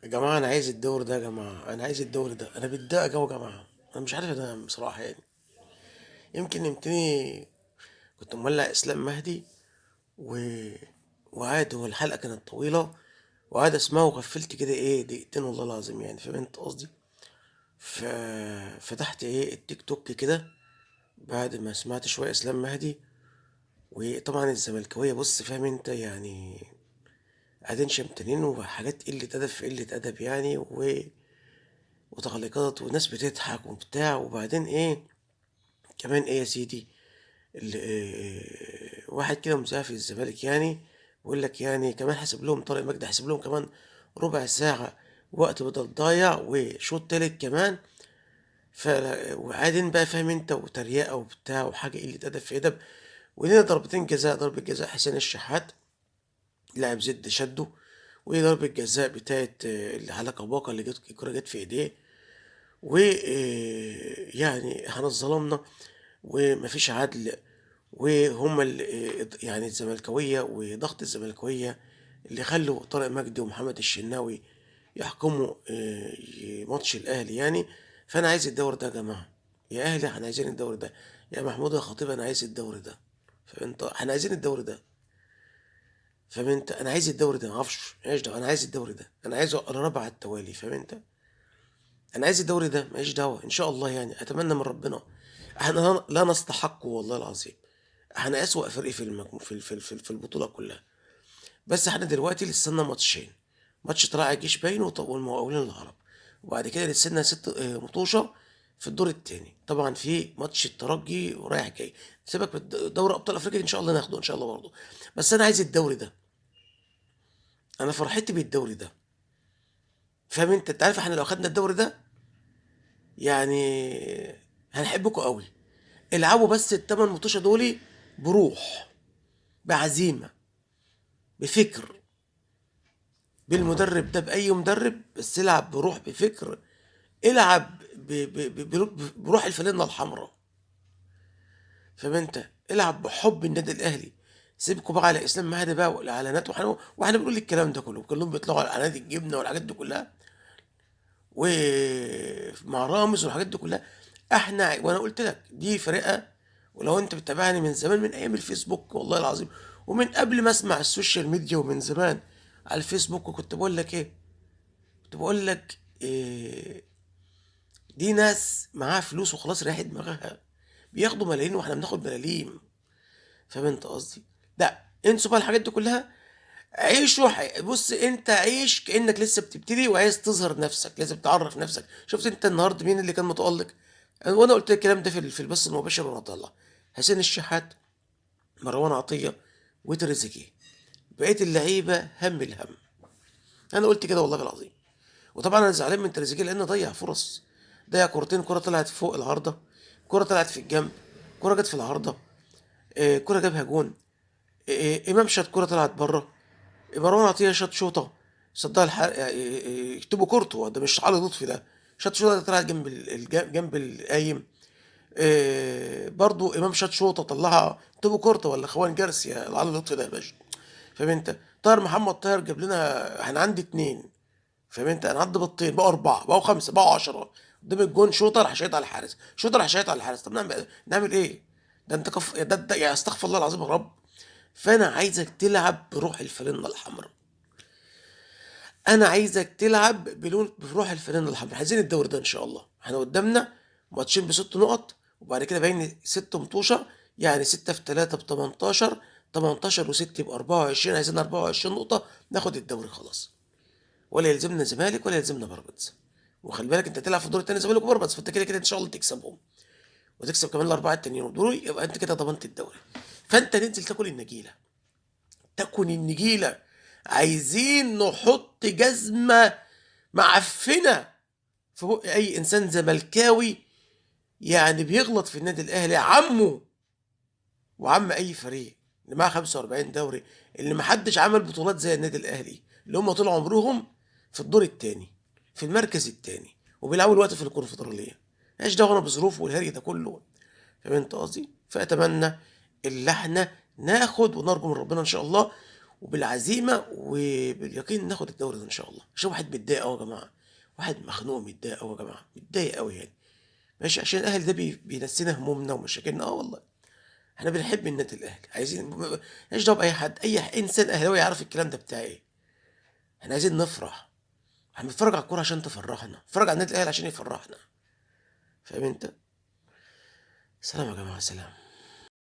يا جماعة أنا عايز الدوري ده، يا جماعة أنا عايز الدوري ده، أنا متضايق أوي يا جماعة. أنا مش عارف أنام بصراحة يعني. يمكن نمتني، كنت مولع إسلام مهدي و... وقاعد، هو الحلقة كانت طويلة وقاعد أسمعه وغفلت كده إيه دقيقتين والله العظيم، يعني فهمت قصدي. ففتحت إيه التيك توك كده بعد ما سمعت شوية إسلام مهدي. وطبعا الزملكاوية بص فاهم أنت يعني، قاعدين شمتانين وحاجات قلة أدب في قلة أدب يعني وتعليقات وناس بتضحك وبتاع. وبعدين ايه كمان ايه يا سيدي، واحد كده مذيع في الزمالك يعني بيقول لك يعني كمان حسب لهم طارق مجدي، حسب لهم كمان ربع ساعة وقت بدل ضايع وشوط تالت كمان. ف وقاعدين بقى فاهم انت وتريقة وبتاع وحاجة قلة أدب في أدب. ولينا ضربتين جزاء، ضربة جزاء حسين الشحات لاعب زد شده، ودي ضربة جزاء بتاعت اللي على كباكا اللي جت الكرة جت في ايديه. ويعني احنا اتظلمنا ومفيش عدل. وهم يعني الزملكاوية وضغط الزملكاوية اللي خلوا طارق مجدي ومحمد الشناوي يحكموا ماتش الأهلي يعني. فأنا عايز الدوري ده يا جماعة، يا أهلي احنا عايزين الدوري ده، يا محمود يا خطيب أنا عايز الدوري ده. فأنت احنا عايزين الدوري ده، فاهم انت؟ انا عايز الدوري ده، معرفش ايش ده، انا عايز الدوري ده، انا عايزه الرابع على التوالي، فاهم انت؟ انا عايز الدوري ده، ماليش دعوه ان شاء الله يعني، اتمنى من ربنا. احنا لا نستحقه والله العظيم، احنا اسوأ فريق في في البطوله كلها. بس احنا دلوقتي لسه لنا ماتشين، ماتش طلائع الجيش باين والمقاولين العرب، وبعد كده لسه لنا ست مطوشه في الدور الثاني. طبعا في ماتش الترجي ورايح جاي. سيبك من دوري ابطال افريقيا ان شاء الله ناخده ان شاء الله برضه. بس انا عايز الدوري ده، انا فرحتي بالدوري ده، فاهم انت؟ انت عارف احنا لو خدنا الدوري ده يعني هنحبكم قوي. العبوا بس التمن مطوشة دولي بروح، بعزيمة، بفكر، بالمدرب ده بأي مدرب، بس العب بروح بفكر. العب بروح الفانلة الحمراء، فاهم انت؟ العب بحب النادي الأهلي. سيبكوا بقى على اسلام مهدي بقى والاعلانات، واحنا بنقول الكلام ده كله، كلهم بيطلعوا على اعلانات الجبنه والحاجات دي كلها ومع رامز والحاجات دي كلها. احنا وانا قلت لك دي فرقه، ولو انت بتتابعني من زمان من ايام الفيسبوك والله العظيم، ومن قبل ما اسمع السوشيال ميديا ومن زمان على الفيسبوك، كنت بقول لك ايه؟ كنت بقول لك إيه؟ دي ناس معاها فلوس وخلاص رايح دماغها، بياخدوا ملايين واحنا بناخد ملاليم، فاهم انت قصدي؟ لا انسوا بقى الحاجات دي كلها. عيشوا بص انت عيش كأنك لسه بتبتدي وعايز تظهر نفسك، لازم تعرف نفسك. شفت انت النهارده مين اللي كان متألق؟ وانا قلت الكلام ده في البث المباشر وانا طالع: حسين الشحات، مروان عطية، وتريزيجيه. بقيت اللعيبة هم الهم، انا قلت كده والله العظيم. وطبعا انا زعلان من تريزيجيه لانه ضيع فرص، ضيع كورتين، كرة طلعت فوق العارضة، كرة طلعت في الجنب، كرة جت في العارضة، كرة جابها جون، امام شاط كرة طلعت بره، مروان عطية شاط شوطة صدها يكتبوا كورته، ده مش علي لطفي ده، شاط شوطة طلعت جنب جنب القايم. برضو امام شاط شوطة طلعها يكتبوا كورته، ولا خوان جارسيا علي لطفي ده يا باشا، فاهم انت؟ طاهر محمد طاهر جاب لنا، احنا عندي اتنين، فاهم انت؟ انا عندي بطين بقوا اربعة بقوا خمسة بقوا 10 قدام الجون، شوطة راح شايط على الحارس، شوطة راح شايط على الحارس. طب نعمل ايه؟ ده انت ده يا استغفر الله العظيم يا رب. فانا عايزك تلعب بروح الفانلة الحمراء، انا عايزك تلعب بروح الفانلة الحمراء. عايزين الدوري ده ان شاء الله. احنا قدامنا ماتشين بست نقط، وبعد كده باين ست مطوشة، يعني ستة في تلاتة ب 18، 18 و6 يبقى 24، عايزين 24 نقطة ناخد الدوري خلاص. ولا يلزمنا زمالك ولا يلزمنا بيراميدز. وخلي بالك انت تلعب في الدور التاني زمالك وبيراميدز، فانت كده كده ان شاء الله تكسبهم وتكسب كمان الاربعه التانيين دول، يبقى انت كده ضمنت الدوري. فانت ننزل تاكل النجيله، تاكل النجيله. عايزين نحط جزمه معفنه في بق اي انسان زملكاوي يعني بيغلط في النادي الاهلي، عمه وعم اي فريق اللي معاه 45 دوري، اللي محدش عمل بطولات زي النادي الاهلي، اللي هم طول عمرهم في الدور الثاني، في المركز الثاني، وبيلعبوا الوقت في الكونفدراليه. ايش دعوانا بظروف والهري ده كله، فاهم انت قصدي؟ فاتمنى اللي احنا ناخد ونرجو من ربنا ان شاء الله. وبالعزيمة وباليقين ناخد الدوري ده إن شاء الله، عشان واحد متضايق أوي يا جماعة، واحد مخنوق متضايق أوي يا جماعة، متضايق أوي يعني، ماشي، عشان الأهلي ده بينسينا همومنا ومشاكلنا، والله. إحنا بنحب النادي الأهلي، عايزين ما لناش دعوة بأي حد، أي إنسان أهلاوي يعرف الكلام ده بتاعي إيه، إحنا عايزين نفرح، إحنا بنتفرج على الكورة عشان تفرحنا، نتفرج على النادي الأهلي عشان يفرحنا، فاهم أنت؟ سلام يا جماعة، سلام.